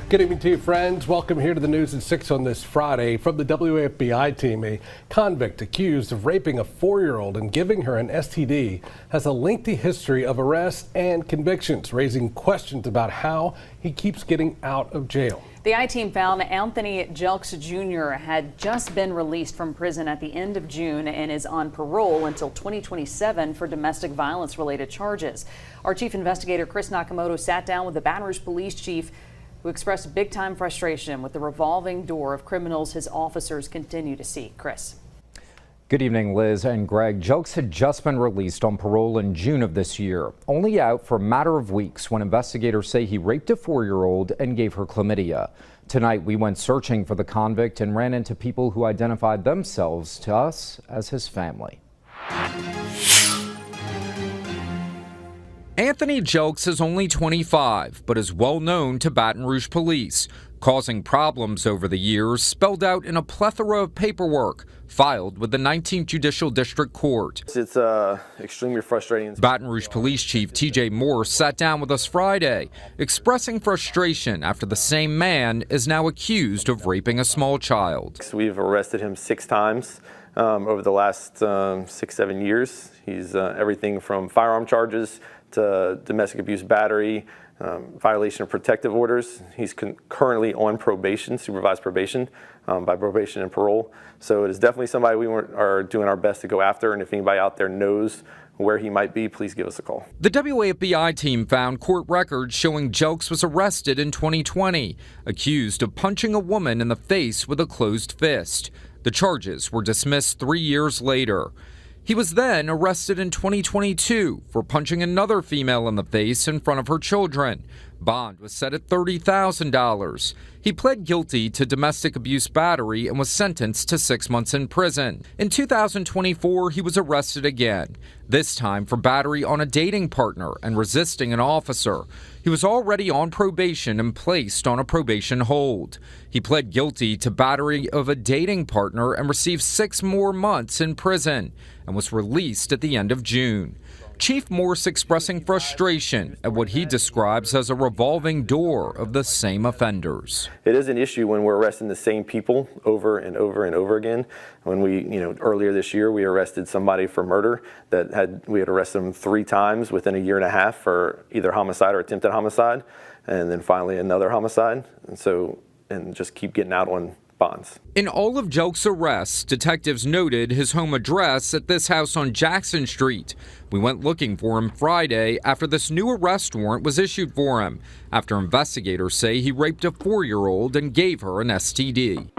Good evening to you, friends. Welcome here to the News at 6 on this Friday. From the WAFBI team, a convict accused of raping a 4-year-old and giving her an STD has a lengthy history of arrests and convictions, raising questions about how he keeps getting out of jail. The I-team found Anthony Jelks Jr. had just been released from prison at the end of June and is on parole until 2027 for domestic violence related charges. Our chief investigator, Chris Nakamoto, sat down with the Baton Rouge police chief, who expressed big-time frustration with the revolving door of criminals his officers continue to seek. Chris. Good evening, Liz and Greg. Jelks had just been released on parole in June of this year, only out for a matter of weeks when investigators say he raped a 4-year-old and gave her chlamydia. Tonight, we went searching for the convict and ran into people who identified themselves to us as his family. Anthony Jelks is only 25, but is well known to Baton Rouge police, causing problems over the years spelled out in a plethora of paperwork filed with the 19th Judicial District Court. It's extremely frustrating. Baton Rouge Police Chief TJ Morse sat down with us Friday, expressing frustration after the same man is now accused of raping a small child. We've arrested him 6 times over the last 6-7 years. He's everything from firearm charges to domestic abuse battery, violation of protective orders. He's currently on probation, supervised probation, by probation and parole. So it is definitely somebody we are doing our best to go after, and if anybody out there knows where he might be, please give us a call. The WAFBI team found court records showing Jelks was arrested in 2020, accused of punching a woman in the face with a closed fist. The charges were dismissed 3 years later. He was then arrested in 2022 for punching another female in the face in front of her children. Bond was set at $30,000. He pled guilty to domestic abuse battery and was sentenced to 6 months in prison. In 2024, he was arrested again, this time for battery on a dating partner and resisting an officer. He was already on probation and placed on a probation hold. He pled guilty to battery of a dating partner and received 6 more months in prison and was released at the end of June. Chief Morse expressing frustration at what he describes as a revolving door of the same offenders. It is an issue when we're arresting the same people over and over and over again. When earlier this year, we arrested somebody for murder we had arrested them 3 times within a year and a half for either homicide or attempted homicide, and then finally another homicide, and just keep getting out on bonds. In all of Jelks' arrests, detectives noted his home address at this house on Jackson Street. We went looking for him Friday after this new arrest warrant was issued for him, after investigators say he raped a 4-year-old and gave her an STD.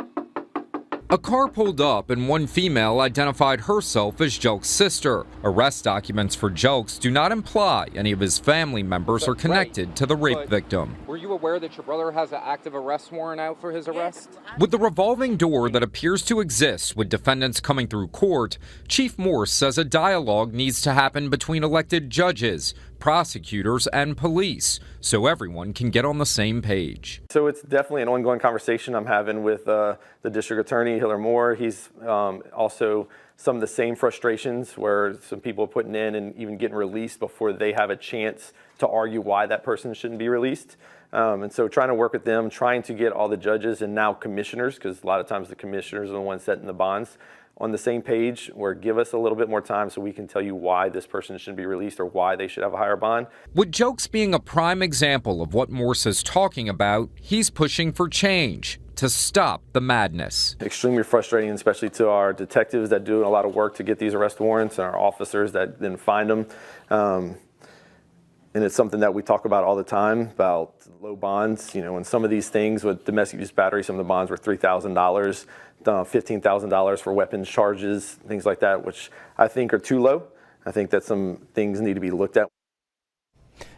A car pulled up and one female identified herself as Jelks' sister. Arrest documents for Jelks do not imply any of his family members are connected to the rape victim. Were you aware that your brother has an active arrest warrant out for his arrest? With the revolving door that appears to exist with defendants coming through court, Chief Morse says a dialogue needs to happen between elected judges, prosecutors, and police so everyone can get on the same page. So it's definitely an ongoing conversation I'm having with the district attorney, Hiller Moore. He's also some of the same frustrations where some people are putting in and even getting released before they have a chance to argue why that person shouldn't be released. And so trying to work with them, trying to get all the judges and now commissioners, because a lot of times the commissioners are the ones setting the bonds, on the same page, or give us a little bit more time so we can tell you why this person shouldn't be released or why they should have a higher bond. With Jelks being a prime example of what Morse is talking about, he's pushing for change to stop the madness. Extremely frustrating, especially to our detectives that do a lot of work to get these arrest warrants and our officers that then find them. And it's something that we talk about all the time, about low bonds. And some of these things with domestic abuse battery, some of the bonds were $3,000, $15,000 for weapons charges, things like that, which I think are too low. I think that some things need to be looked at.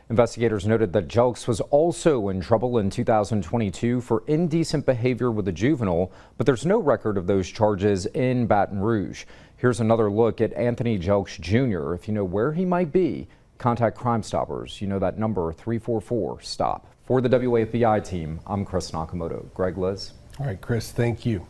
Investigators noted that Jelks was also in trouble in 2022 for indecent behavior with a juvenile, but there's no record of those charges in Baton Rouge. Here's another look at Anthony Jelks Jr. If you know where he might be, contact Crime Stoppers. You know that number, 344-STOP. For the WAFBI team, I'm Chris Nakamoto. Greg, Liz. All right, Chris, thank you.